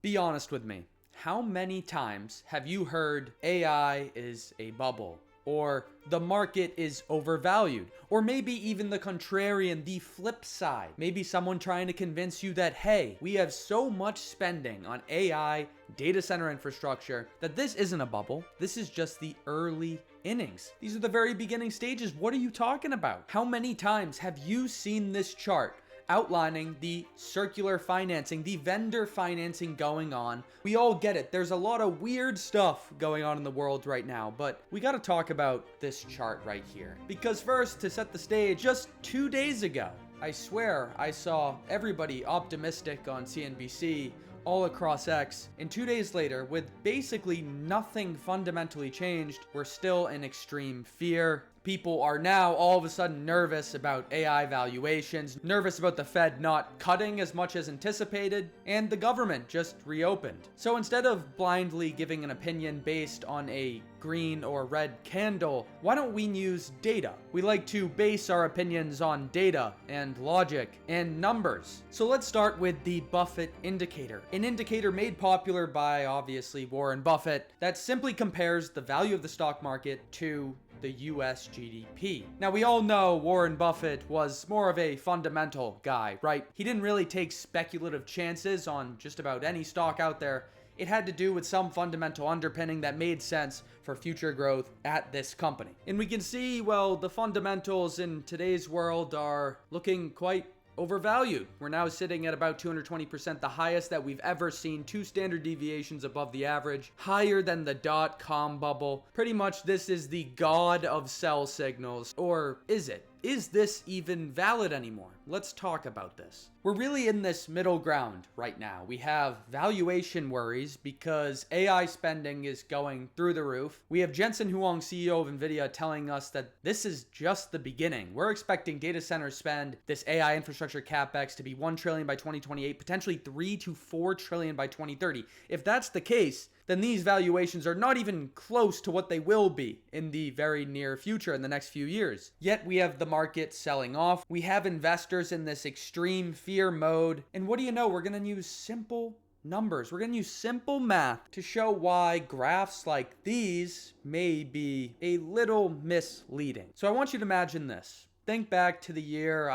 Be honest with me. How many times have you heard AI is a bubble? Or the market is overvalued? Or maybe even the contrarian, the flip side. Maybe someone trying to convince you that, hey, we have so much spending on AI, data center infrastructure, that this isn't a bubble. This is just the early innings. These are the very beginning stages. What are you talking about? How many times have you seen this chart outlining the circular financing, the vendor financing going on? We all get it. There's a lot of weird stuff going on in the world right now, but we got to talk about this chart right here. Because first, to set the stage, just 2 days ago, I swear I saw everybody optimistic on CNBC, all across X, and 2 days later, with basically nothing fundamentally changed, we're still in extreme fear. People are now all of a sudden nervous about AI valuations, nervous about the Fed not cutting as much as anticipated, and the government just reopened. So instead of blindly giving an opinion based on a green or red candle, why don't we use data? We like to base our opinions on data and logic and numbers. So let's start with the Buffett indicator, an indicator made popular by obviously Warren Buffett that simply compares the value of the stock market to the US GDP. Now, we all know Warren Buffett was more of a fundamental guy, right? He didn't really take speculative chances on just about any stock out there. It had to do with some fundamental underpinning that made sense for future growth at this company. And we can see, well, the fundamentals in today's world are looking quite overvalued. We're now sitting at about 220%, the highest that we've ever seen, 2 standard deviations above the average, higher than the dot-com bubble. Pretty much this is the god of sell signals, or is it? Is this even valid anymore? Let's talk about this. We're really in this middle ground right now. We have valuation worries because AI spending is going through the roof. We have Jensen Huang, CEO of NVIDIA, telling us that this is just the beginning. We're expecting data center spend, this AI infrastructure capex, to be $1 trillion by 2028, potentially $3 to $4 trillion by 2030. If that's the case, then these valuations are not even close to what they will be in the very near future, in the next few years. Yet we have the market selling off. We have investors in this extreme fear mode. And what do you know? We're going to use simple numbers. We're going to use simple math to show why graphs like these may be a little misleading. So I want you to imagine this. Think back to the year,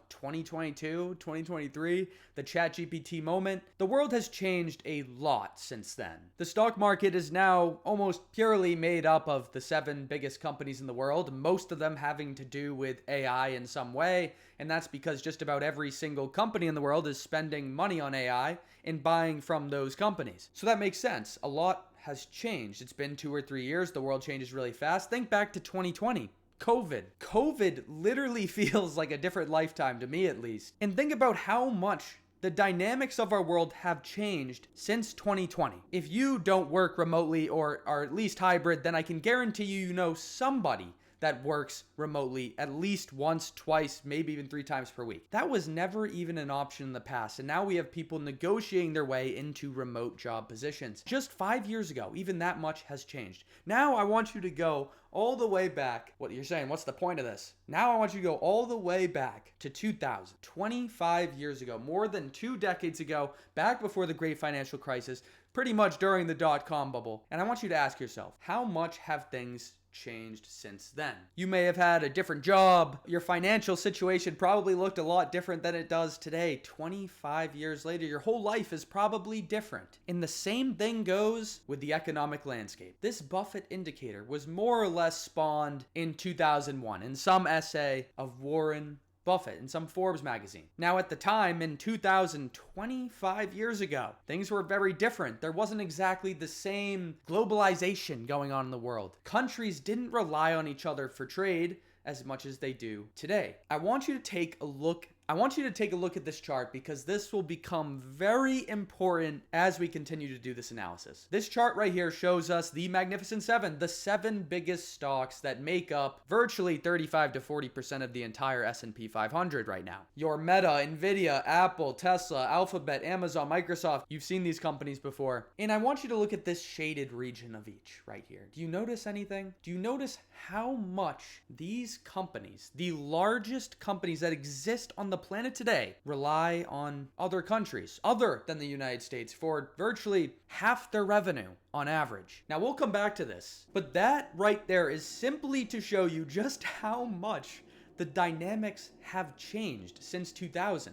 2022, 2023, the ChatGPT moment. The world has changed a lot since then. The stock market is now almost purely made up of the 7 biggest companies in the world, most of them having to do with AI in some way, and that's because just about every single company in the world is spending money on AI and buying from those companies. So that makes sense. A lot has changed. It's been 2 or 3 years. The world changes really fast. Think back to 2020. COVID literally feels like a different lifetime to me, at least. And think about how much the dynamics of our world have changed since 2020. If you don't work remotely or are at least hybrid, then I can guarantee you know somebody that works remotely at least once, twice, maybe even 3 times per week. That was never even an option in the past, and now we have people negotiating their way into remote job positions. Just 5 years ago, even that much has changed. Now I want you to go all the way back. What you're saying, what's the point of this? Now I want you to go all the way back to 2000, 25 years ago, more than 2 decades ago, back before the great financial crisis, pretty much during the dot-com bubble. And I want you to ask yourself, how much have things changed since then? You may have had a different job. Your financial situation probably looked a lot different than it does today. 25 years later, your whole life is probably different. And the same thing goes with the economic landscape. This Buffett indicator was more or less spawned in 2001 in some essay of Warren Buffett in some Forbes magazine. Now, at the time, in 2025 years ago, things were very different. There wasn't exactly the same globalization going on in the world. Countries didn't rely on each other for trade as much as they do today. I want you to take a look at this chart because this will become very important as we continue to do this analysis. This chart right here shows us the Magnificent Seven, the 7 biggest stocks that make up virtually 35 to 40% of the entire S&P 500 right now. Your Meta, NVIDIA, Apple, Tesla, Alphabet, Amazon, Microsoft. You've seen these companies before. And I want you to look at this shaded region of each right here. Do you notice anything? Do you notice how much these companies, the largest companies that exist on the the planet today rely on other countries other than the United States for virtually half their revenue on average. Now, we'll come back to this, but that right there is simply to show you just how much the dynamics have changed since 2000.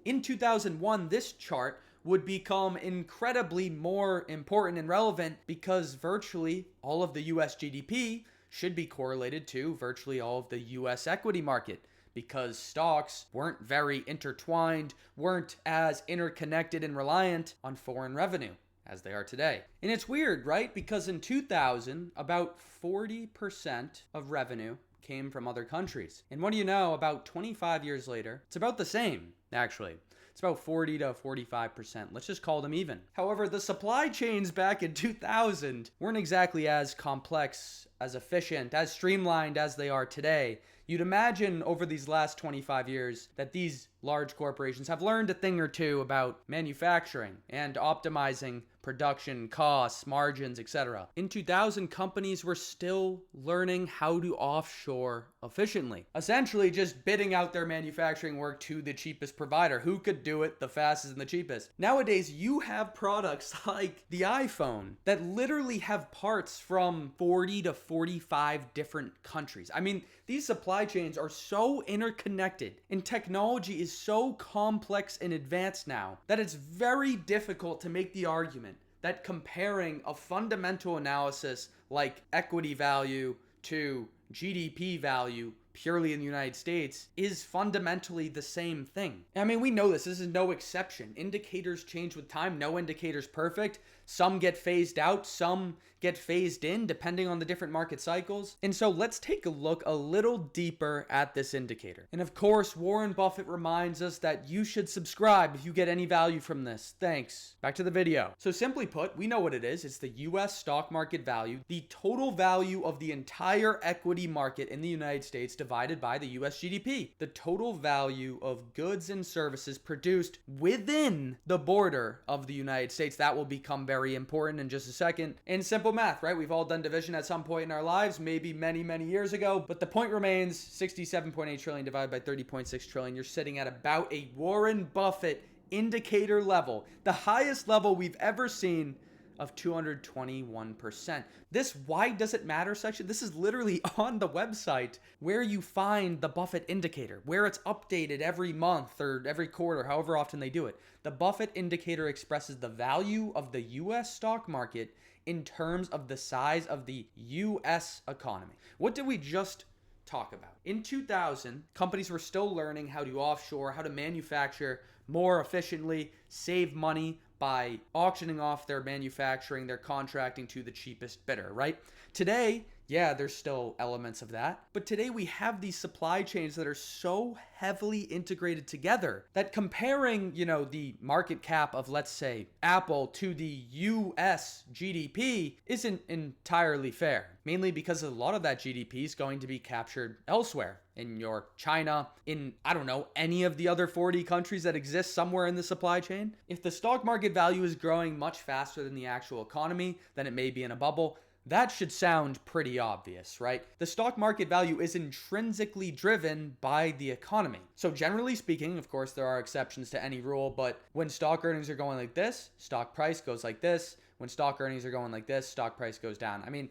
In 2001, this chart would become incredibly more important and relevant because virtually all of the US GDP should be correlated to virtually all of the US equity market, because stocks weren't very intertwined, weren't as interconnected and reliant on foreign revenue as they are today. And it's weird, right? Because in 2000, about 40% of revenue came from other countries. And what do you know, about 25 years later, it's about the same, actually. It's about 40 to 45%. Let's just call them even. However, the supply chains back in 2000 weren't exactly as complex, as efficient, as streamlined as they are today. You'd imagine over these last 25 years that these large corporations have learned a thing or two about manufacturing and optimizing production costs, margins, etc. In 2000, companies were still learning how to offshore efficiently, essentially just bidding out their manufacturing work to the cheapest provider, who could do it the fastest and the cheapest. Nowadays, you have products like the iPhone that literally have parts from 40 to 45 different countries. I mean, these supply chains are so interconnected and technology is so complex and advanced now that it's very difficult to make the argument that comparing a fundamental analysis like equity value to GDP value purely in the United States is fundamentally the same thing. I mean, we know this. This is no exception. Indicators change with time. No indicator's perfect. Some get phased out. Some get phased in depending on the different market cycles. And so let's take a look a little deeper at this indicator. And of course, Warren Buffett reminds us that you should subscribe if you get any value from this. Thanks. Back to the video. So simply put, we know what it is. It's the US stock market value, the total value of the entire equity market in the United States divided by the US GDP. The total value of goods and services produced within the border of the United States. That will become very important in just a second. In simple math, right? We've all done division at some point in our lives, maybe many, many years ago, but the point remains 67.8 trillion divided by 30.6 trillion. You're sitting at about a Warren Buffett indicator level, the highest level we've ever seen of 221%. This why does it matter section, this is literally on the website where you find the Buffett indicator, where it's updated every month or every quarter, however often they do it. The Buffett indicator expresses the value of the US stock market in terms of the size of the US economy. What did we just talk about? In 2000, companies were still learning how to offshore, how to manufacture more efficiently, save money by auctioning off their manufacturing, their contracting to the cheapest bidder, right? Today, yeah, there's still elements of that, but today we have these supply chains that are so heavily integrated together that comparing, the market cap of, let's say, Apple to the US GDP isn't entirely fair, mainly because a lot of that GDP is going to be captured elsewhere. In your China, in, any of the other 40 countries that exist somewhere in the supply chain. If the stock market value is growing much faster than the actual economy, then it may be in a bubble. That should sound pretty obvious, right? The stock market value is intrinsically driven by the economy. So generally speaking, of course, there are exceptions to any rule, but when stock earnings are going like this, stock price goes like this. When stock earnings are going like this, stock price goes down. I mean,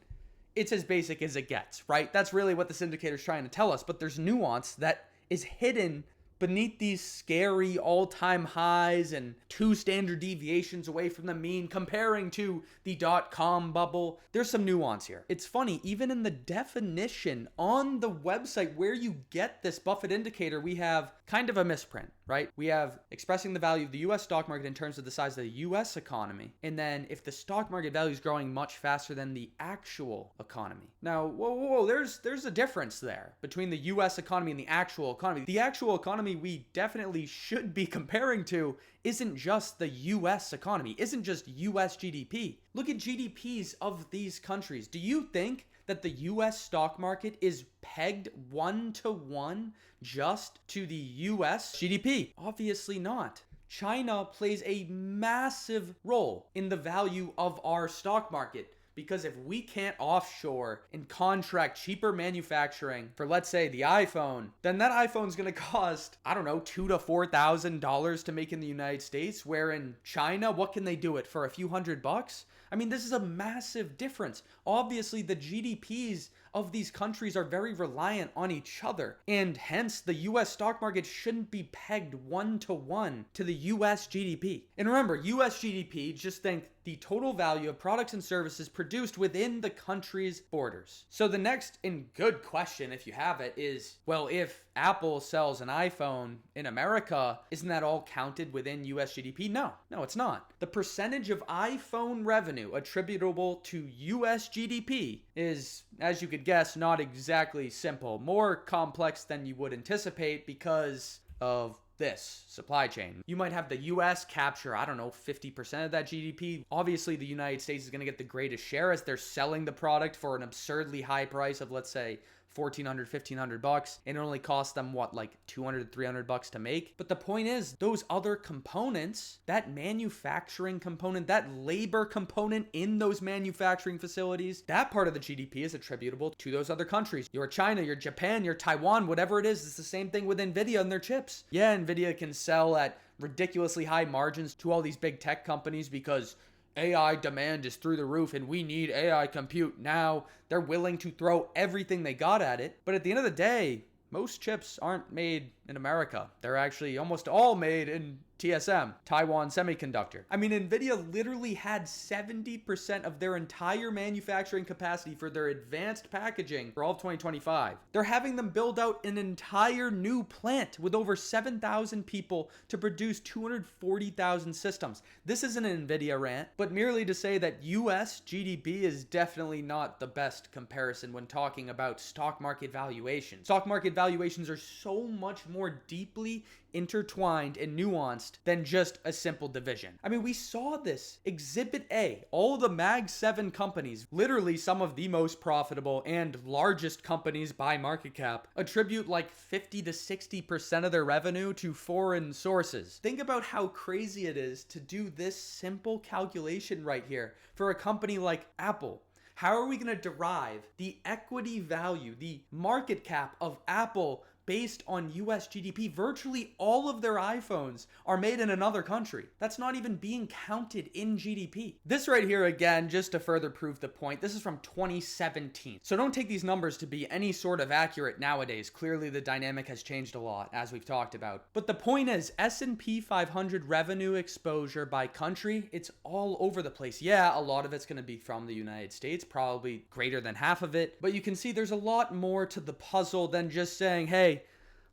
it's as basic as it gets, right? That's really what this indicator is trying to tell us, but there's nuance that is hidden beneath these scary all-time highs and 2 standard deviations away from the mean, comparing to the dot-com bubble. There's some nuance here. It's funny, even in the definition on the website where you get this Buffett indicator, we have kind of a misprint, right? We have expressing the value of the US stock market in terms of the size of the US economy. And then if the stock market value is growing much faster than the actual economy. Now, whoa, there's a difference there between the US economy and the actual economy. The actual economy we definitely should be comparing to isn't just the US economy, isn't just US GDP. Look at GDPs of these countries. Do you think that the US stock market is pegged 1-to-1 just to the US GDP? Obviously not. China plays a massive role in the value of our stock market Because if we can't offshore and contract cheaper manufacturing for, let's say, the iPhone, then that iPhone's going to cost, I don't know, $2,000 to $4,000 to make in the United States, where in China, what can they do it for, a few $100? I mean, this is a massive difference. Obviously, the GDPs of these countries are very reliant on each other, and hence the US stock market shouldn't be pegged 1-to-1 to the US GDP. And remember, US GDP, just think the total value of products and services produced within the country's borders. So the next and good question, if you have it, is, well, if Apple sells an iPhone in America, isn't that all counted within US GDP? No, it's not. The percentage of iPhone revenue attributable to US GDP is, as you could guess, not exactly simple. More complex than you would anticipate because of this supply chain. You might have the US capture, I don't know, 50% of that GDP. Obviously, the United States is going to get the greatest share as they're selling the product for an absurdly high price of, let's say, $1,400, $1,500, and it only costs them what, like $200, $300 to make. But the point is, those other components, that manufacturing component, that labor component in those manufacturing facilities, that part of the GDP is attributable to those other countries. Your China, your Japan, your Taiwan, whatever it is, it's the same thing with Nvidia and their chips. Yeah, Nvidia can sell at ridiculously high margins to all these big tech companies because AI demand is through the roof and we need AI compute now. They're willing to throw everything they got at it. But at the end of the day, most chips aren't made in America. They're actually almost all made in TSM, Taiwan Semiconductor. I mean, Nvidia literally had 70% of their entire manufacturing capacity for their advanced packaging for all of 2025. They're having them build out an entire new plant with over 7,000 people to produce 240,000 systems. This isn't an Nvidia rant, but merely to say that US GDP is definitely not the best comparison when talking about stock market valuation. Stock market valuations are so much more deeply intertwined and nuanced than just a simple division. I mean, we saw this. Exhibit A, all the Mag 7 companies, literally some of the most profitable and largest companies by market cap, attribute like 50 to 60% of their revenue to foreign sources. Think about how crazy it is to do this simple calculation right here for a company like Apple. How are we going to derive the equity value, the market cap of Apple based on US GDP? Virtually all of their iPhones are made in another country. That's not even being counted in GDP. This right here, again, just to further prove the point, this is from 2017. So don't take these numbers to be any sort of accurate nowadays. Clearly the dynamic has changed a lot, as we've talked about. But the point is, S&P 500 revenue exposure by country, it's all over the place. Yeah, a lot of it's going to be from the United States, probably greater than half of it. But you can see there's a lot more to the puzzle than just saying, hey,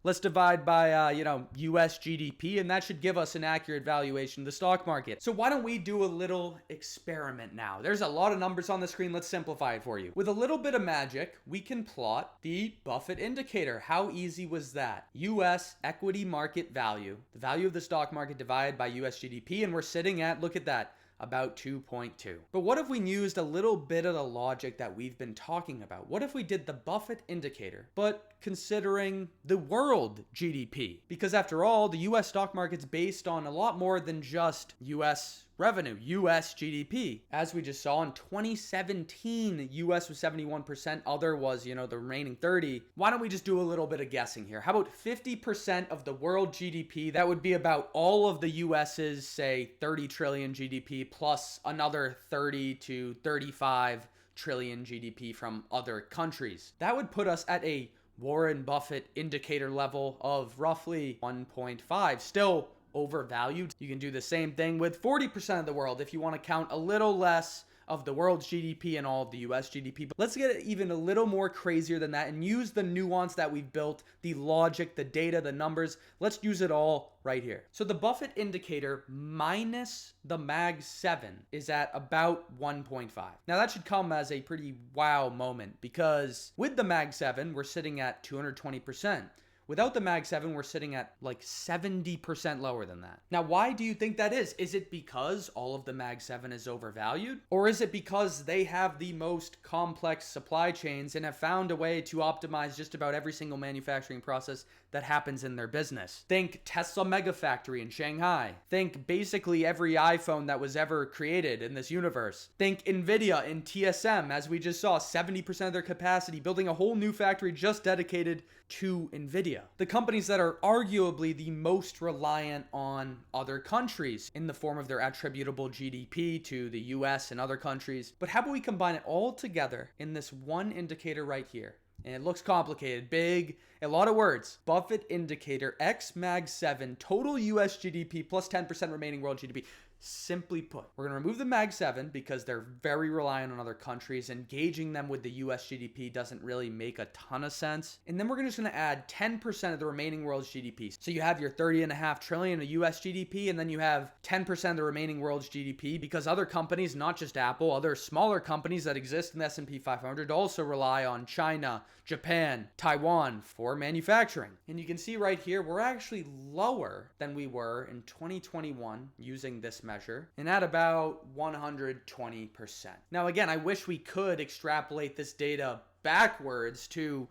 let's divide by, US GDP, and that should give us an accurate valuation of the stock market. So why don't we do a little experiment now? There's a lot of numbers on the screen. Let's simplify it for you. With a little bit of magic, we can plot the Buffett indicator. How easy was that? US equity market value, the value of the stock market divided by US GDP, and we're sitting at, look at that, about 2.2. But what if we used a little bit of the logic that we've been talking about? What if we did the Buffett indicator, but considering the world GDP? Because after all, the US stock market's based on a lot more than just US revenue, US GDP. As we just saw in 2017, US was 71%, other was, the remaining 30. Why don't we just do a little bit of guessing here? How about 50% of the world GDP? That would be about all of the US's, say, 30 trillion GDP plus another 30 to 35 trillion GDP from other countries. That would put us at a Warren Buffett indicator level of roughly 1.5. Still overvalued. You can do the same thing with 40% of the world if you want to count a little less of the world's GDP and all of the US GDP. But let's get even a little more crazier than that and use the nuance that we've built, the logic, the data, the numbers. Let's use it all right here. So the Buffett indicator minus the Mag 7 is at about 1.5. Now that should come as a pretty wow moment because with the Mag 7, we're sitting at 220%. Without the Mag 7, we're sitting at like 70% lower than that. Now, why do you think that is? Is it because all of the Mag 7 is overvalued? Or is it because they have the most complex supply chains and have found a way to optimize just about every single manufacturing process that happens in their business? Think Tesla Mega Factory in Shanghai. Think basically every iPhone that was ever created in this universe. Think Nvidia in TSM, as we just saw, 70% of their capacity, building a whole new factory just dedicated to Nvidia. The companies that are arguably the most reliant on other countries in the form of their attributable GDP to the US and other countries. But how about we combine it all together in this one indicator right here? And it looks complicated, big, a lot of words. Buffett indicator, X Mag 7, total US GDP plus 10% remaining world GDP. Simply put, we're going to remove the Mag 7 because they're very reliant on other countries. Engaging them with the US GDP doesn't really make a ton of sense. And then we're just going to add 10% of the remaining world's GDP. So you have your 30.5 trillion of US GDP, and then you have 10% of the remaining world's GDP because other companies, not just Apple, other smaller companies that exist in the S&P 500 also rely on China, Japan, Taiwan for manufacturing. And you can see right here, we're actually lower than we were in 2021 using this measure, and at about 120%. Now, again, I wish we could extrapolate this data backwards to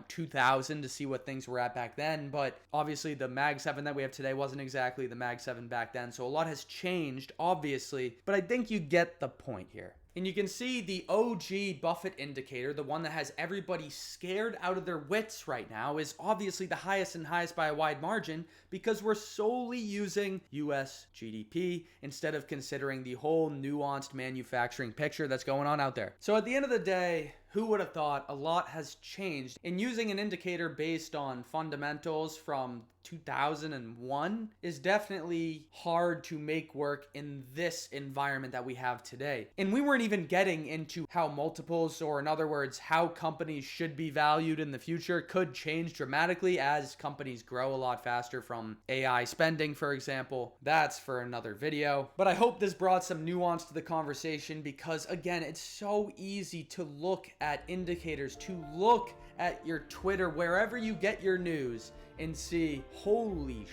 2000 to see what things were at back then, but obviously the Mag 7 that we have today wasn't exactly the Mag 7 back then, so a lot has changed, obviously, but I think you get the point here. And you can see the OG Buffett indicator, the one that has everybody scared out of their wits right now, is obviously the highest and highest by a wide margin because we're solely using US GDP instead of considering the whole nuanced manufacturing picture that's going on out there. So at the end of the day, who would have thought a lot has changed? And using an indicator based on fundamentals from 2001 is definitely hard to make work in this environment that we have today. And we weren't even getting into how multiples, or in other words, how companies should be valued in the future, could change dramatically as companies grow a lot faster from AI spending, for example. That's for another video. But I hope this brought some nuance to the conversation because, again, it's so easy to look at indicators, to look at your Twitter, wherever you get your news, and see, holy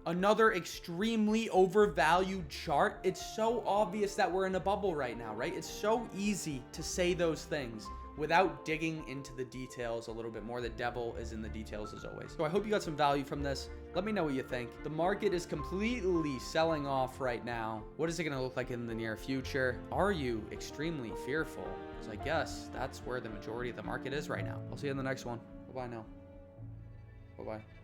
another extremely overvalued chart. It's so obvious that we're in a bubble right now, right? It's so easy to say those things without digging into the details a little bit more. The devil is in the details as always. So I hope you got some value from this. Let me know what you think. The market is completely selling off right now. What is it going to look like in the near future? Are you extremely fearful? Because I guess that's where the majority of the market is right now. I'll see you in the next one. Bye-bye now. Bye-bye.